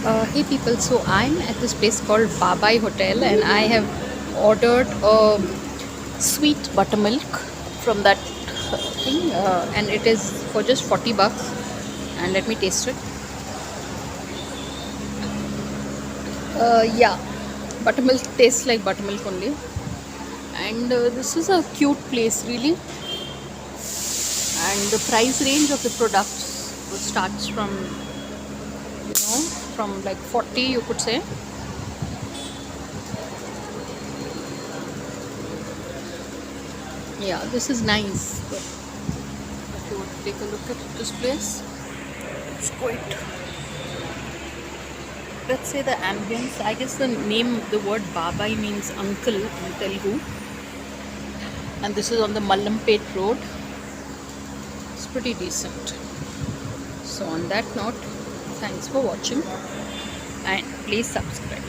Hey people, so I'm at this place called Babai Hotel and I have ordered a sweet buttermilk from that thing and it is for just 40 bucks. And let me taste it. Yeah, buttermilk tastes like buttermilk only. And this is a cute place, really. And the price range of the products starts from, from like 40, you could say. Yeah, this is nice. But if you want to take a look at this place, it's quite, let's say, the ambience. I guess the name, the word Babai means uncle in Telugu, and this is on the Mallampet road. It's pretty decent. So on that note, thanks for watching and please subscribe.